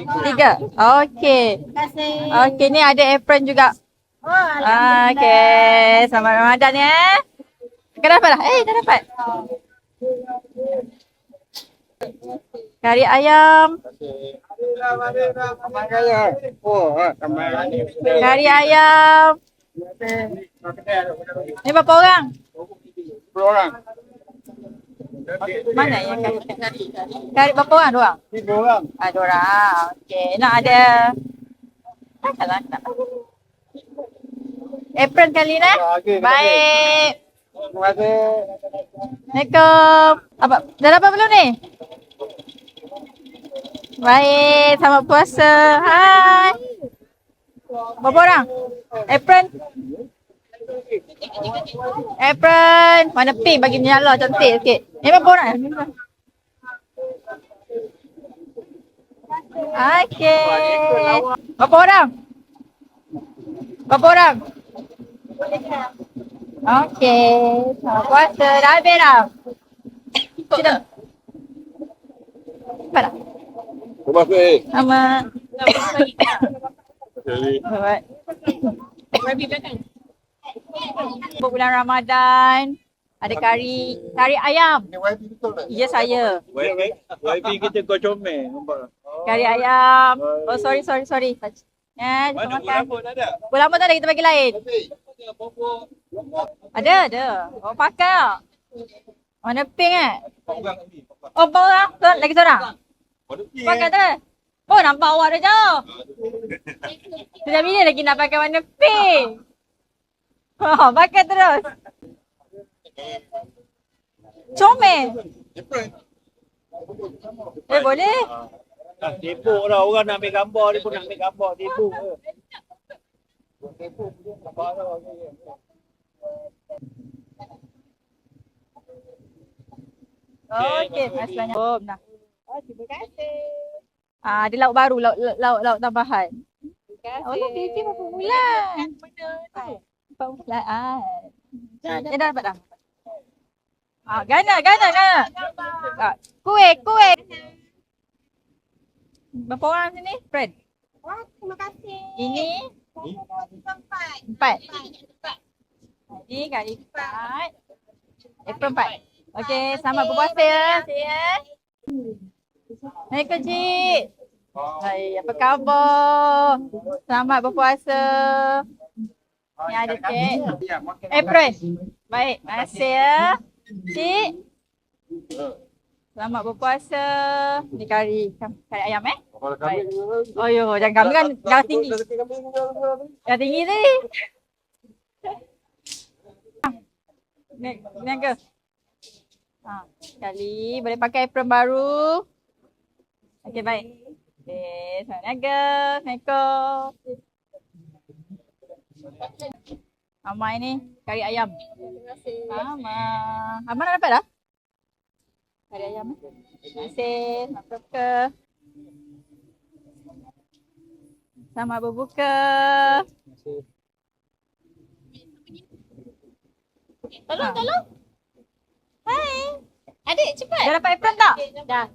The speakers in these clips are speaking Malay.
Tiga. Okey. Terima kasih. Okey, ni ada apron juga. Oh, alhamdulillah. Okey, selamat Ramadan ya. Kau dapat dah? Dah dapat. Kari ayam. Kari ayam. Ni berapa orang? 10 orang. Mana yang kari? Kari berapa orang? 2 orang? 3 orang. 2 orang. Okey, nak ada. Takkanlah nak bagi ni. Apron kali ni. Baik. Terima kasih. Assalamualaikum. Apa? Dah dapat belum ni? Baik, selamat puasa. Hai. Berapa orang? Apron? Apron. Mana pink bagi nyala cantik sikit. Ni berapa orang? Okey. Berapa orang? Berapa orang? Okey. Selamat puasa. Dah habis dah? Sudah. Cepat dah? Terima kasih. Sama. Jadi, Alright. Bulan Ramadan. Ada kari ayam. ni YB betul tak? Ya, saya. YB kita kau comel nampak. Kari ayam. Oh, sorry. Ya, Mana kita makan. pun ada. Bola lama tak ada, kita bagi lain. Ada. Oh, pakai tak? Warna pink Pegang ni. Oh, bawa lah. Lagi seorang. Pakai tak? Oh, nampak awak dah jauh. Sejak bila lagi nak pakai warna pink? Oh, pakai terus. Comel. Boleh. Sibuk dah orang nak ambil gambar dia pun nak ambil gambar sibuk ke. Okey, masanya. Oh, nah. Terima kasih. Ada lauk baru, lauk tambahan. Oh, lah baby berapa bulan? Mana tu? 4 bulan. Dah dapat dah. Gana. Kuih. Berapa orang sini? Friend? Wah, terima kasih. Ini Tempat. 4. Ini kali 4. Apron 4. Okey, selamat berpuasa ya. Assalamualaikum Cik. Hai, apa khabar? Selamat berpuasa. Ni ada cik. Apron. Baik, terima kasih ya. Cik. Selamat berpuasa. Ni kari ayam Baik. Oh yo, jangan kambing kan darah tinggi. Darah tinggi tadi. Ni ke? Sekali boleh pakai apron baru. Okey, baik. Okey, Assalamualaikum. Amai ni kari ayam. Terima kasih. Sama. Abang dah dapat dah? Kari ayam Terima kasih. Selamat berbuka. Selamat berbuka. Tolong. Hai. Adik, cepat. Dah dapat apron tak? Dah.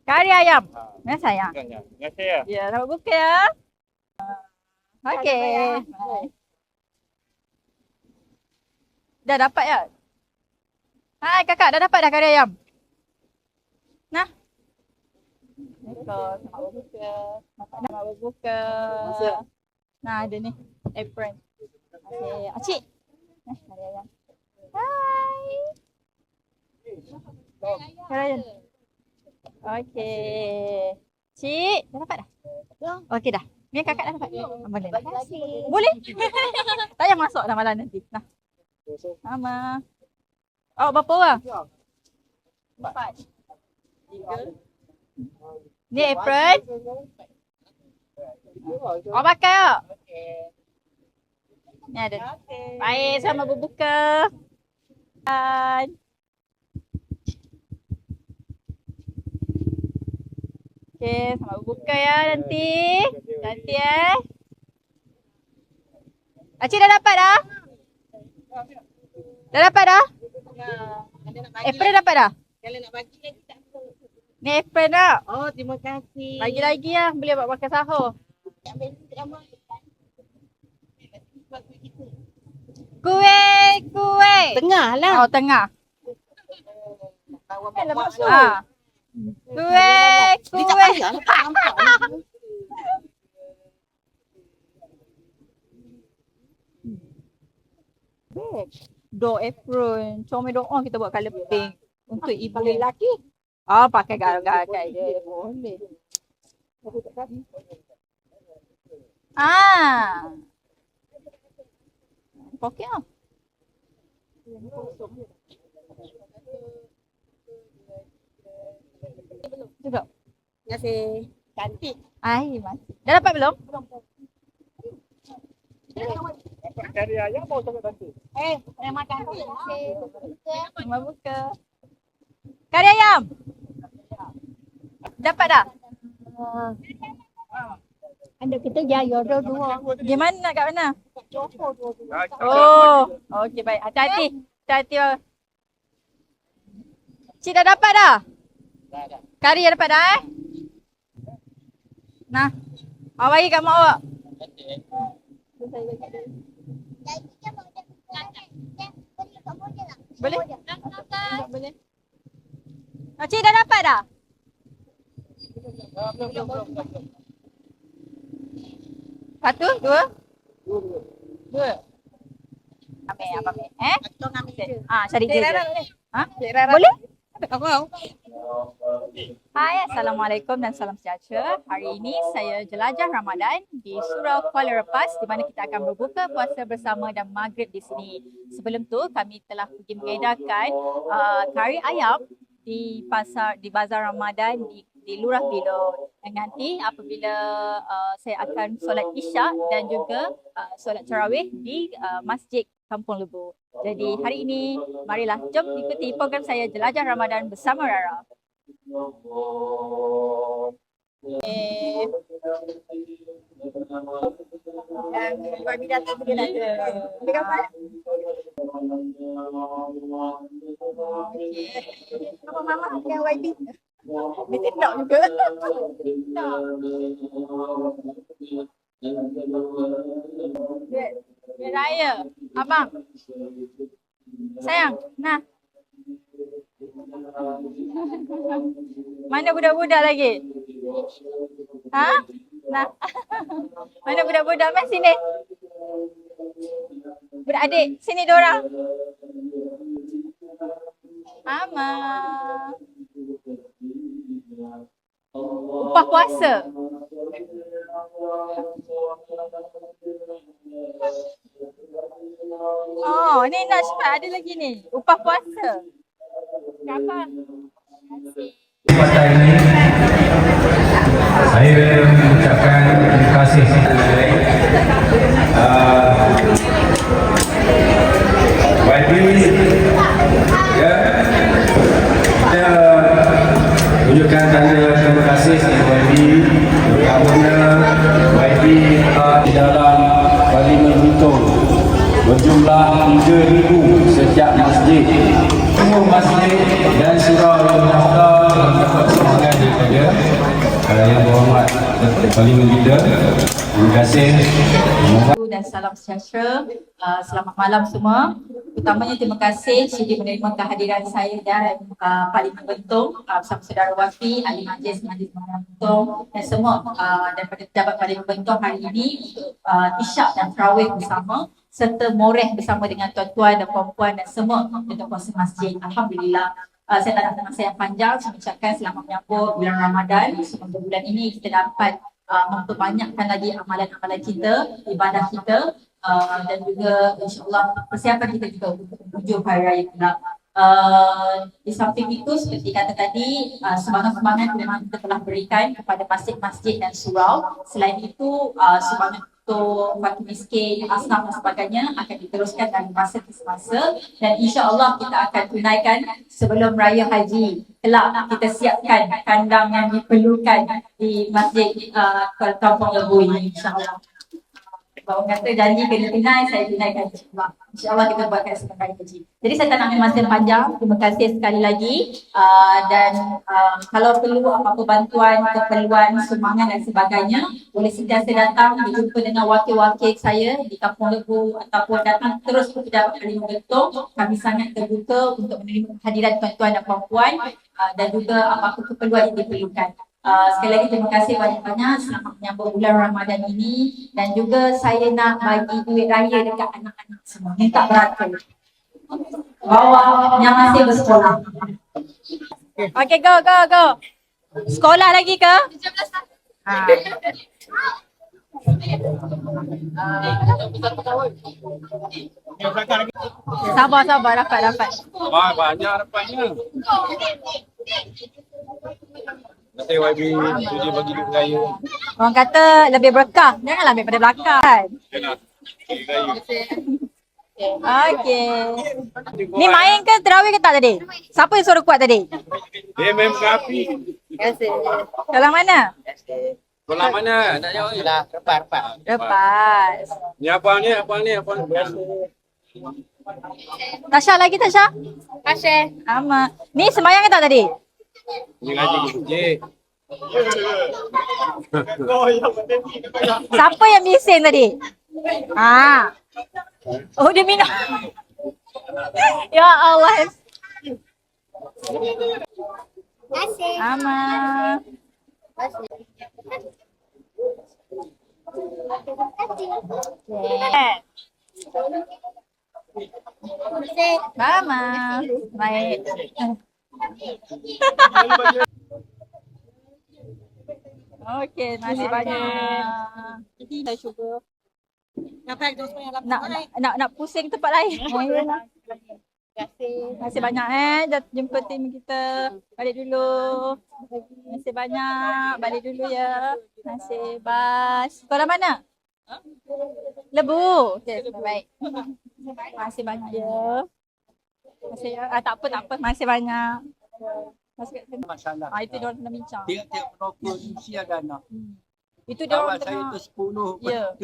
Kari ayam. Ya sayang. Terima kasih ya. Ya, selamat berbuka ya. Okey. Bye. Dah dapat ya? Hai kakak, dah dapat dah kari ayam? Nah. Selamat berbuka. Selamat berbuka. Nah, ada ni. Apron. Okey. Acik. Kari ayam. Hai. Kari ayam. Okey. Cik, dah dapat dah? Belum. Okey dah. Ni kakak dah dapat? Boleh. Terima kasih. Boleh? Tak payah masuk dah malam nanti. Nah. Sama. Oh, berapa orang? 4. 3. Ni apron. Oh, pakai tak? Ni ada. Baik, sama berbuka. Okey, selamat berbuka ya nanti. Nanti Acik dah dapat dah? Dah dapat dah? Ada nak bagi. Apron dapat dah? Kalau nak bagi lagi tak apa. Ni apron tak? Oh, terima kasih. Lagi-lagi lah. Boleh buat makan sahur. Kuih. Tengah lah. Oh, tengah. Masuk. Ah. Kuih. Dia tak payah lah, tak nampak. Door apron. Comel doa kita buat colour pink. Untuk ibu. Lelaki. Ah, pakai garai-garai je. Boleh. Ah. Okey lah. Juga. Terima kasih. Cantik. Ai, masih. Dah dapat belum? Kari ayam mau sangat nanti. Terima kasih. Selamat buka. Kari ayam. Dapat dah? Ada kita jaya dua. Gimana nak kat mana? Joko dua. Oh, okey baik. Hati-hati. Hati-hati. Cik dah dapat dah? Kari dah dapat dah Nah. Awak bagi kat mak awak. Boleh? Boleh. Cik dah dapat dah? Satu, dua? Dua. Ambil, apa ambil? Tolong ambil je. Cari je. Ha? Cik Rara. Boleh? Kau. Hai, Assalamualaikum dan salam sejahtera. Hari ini saya jelajah Ramadan di Surau Kuala Lepas di mana kita akan berbuka puasa bersama dan maghrib di sini. Sebelum tu kami telah pergi mengedarkan kari ayam di bazar Ramadan di Lurah Bilo. Dan nanti apabila saya akan solat Isyak dan juga solat tarawih di Masjid Kampung Lebu. Jadi hari ini marilah jom ikuti program saya Jelajah Ramadan bersama Rara. Yang buat bidat tu dia nak. Ambil gambar. Apa mama yang YB? Dia tidak juga. Dia raya. Abang. Sayang, nah. Mana budak-budak lagi? Ha? Nah. Mana budak-budak? Mas sini. Budak-adik, sini diorang. Mama. Upah puasa. Oh, ni nak cepat ada lagi ni. Upah puasa. Berapa? Pada ini saya mengucapkan terima kasih YB ya, kita tunjukkan tanda terima kasih kepada YB kerana YB di dalam Parlimen Bintong berjumlah 3,000 setiap masjid. Semua masjid dan surau yang mendaftar mendapat sumbangan daripada yang berhormat Parlimen kita. Terima kasih. Dan salam sejahtera. Selamat malam semua. Utamanya terima kasih sudi menerima kehadiran saya dan Parlimen Bentong bersama saudara Wafi, Ahli Majlis Parlimen Bentong dan semua daripada pejabat Parlimen Bentong hari ini untuk Isyak dan Tarawih bersama serta moreh bersama dengan tuan-tuan dan puan-puan dan semua untuk puasa masjid. Alhamdulillah. Saya tak nak masa yang panjang, saya ucapkan selamat menyambut bulan Ramadan. Semoga bulan ini kita dapat memperbanyakkan lagi amalan-amalan kita, ibadah kita dan juga insyaAllah persiapan kita juga untuk menuju Hari Raya kelak. Di samping itu seperti kata tadi, sumbangan-sumbangan memang kita telah berikan kepada masjid-masjid dan surau. Selain itu, sumbangan untuk fakir miskin, asnaf dan sebagainya akan diteruskan dari masa ke masa dan insya-Allah kita akan tunaikan sebelum Raya Haji. Kelak kita siapkan kandang yang diperlukan di Masjid Kampung Lebu ini insya-Allah. Bawa kata janji kena tunai, saya tunaikan insyaAllah. InsyaAllah kita buatkan sebagai haji. Jadi saya tak nak ambil masa panjang. Terima kasih sekali lagi. Dan kalau perlu apa-apa bantuan, keperluan, sumbangan dan sebagainya, boleh sentiasa datang berjumpa dengan wakil-wakil saya di Kampung Lebu ataupun datang terus ke Pejabat Parlimen Bentong. Kami sangat terbuka untuk menerima kehadiran tuan-tuan dan puan-puan dan juga apa-apa keperluan yang diperlukan. Sekali lagi terima kasih banyak-banyak selamat menyambut bulan Ramadan ini dan juga saya nak bagi duit raya dekat anak-anak semua. Minta beratur. Bawa yang masih bersekolah. Okay, go. Sekolah lagi ke? 17 tahun. Sabar, dapat. Wah, banyak harapannya. Nanti YB sudi bagi duit raya. Orang kata lebih berkah. Janganlah ambil pada belakang. Yalah. Duit raya. Okay. Ni main ke terawih ke tak tadi? Siapa yang suruh kuat tadi? Dia main berapi. Dalam mana? Sekolah mana? Tak jauh je lah. Lepas. Ni apa ni? Biasa. Tasha lagi Tasha? Ama. Ni sembahyang ke tak tadi? Ni ngaji ke masjid. Siapa yang bising tadi? Oh dia minum. Ya Allah. Ama. Mama. Baik. Okey, masih banyak. Jadi saya cuba nak pusing tempat lain. Terima kasih banyak dah jumpa tim kita. Balik dulu. Terima kasih banyak. Balik dulu ya. Terima kasih. Bye. Sekolah mana? Lebu. Okey, baik. Terima kasih banyak ya. Terima kasih ya. Tak apa. Terima kasih banyak. Masalah. Itu dia orang kena bincang. Tiap-tiap penokor mesti ada anak. Itu dia orang Kawan saya kena. tu 10. Ya.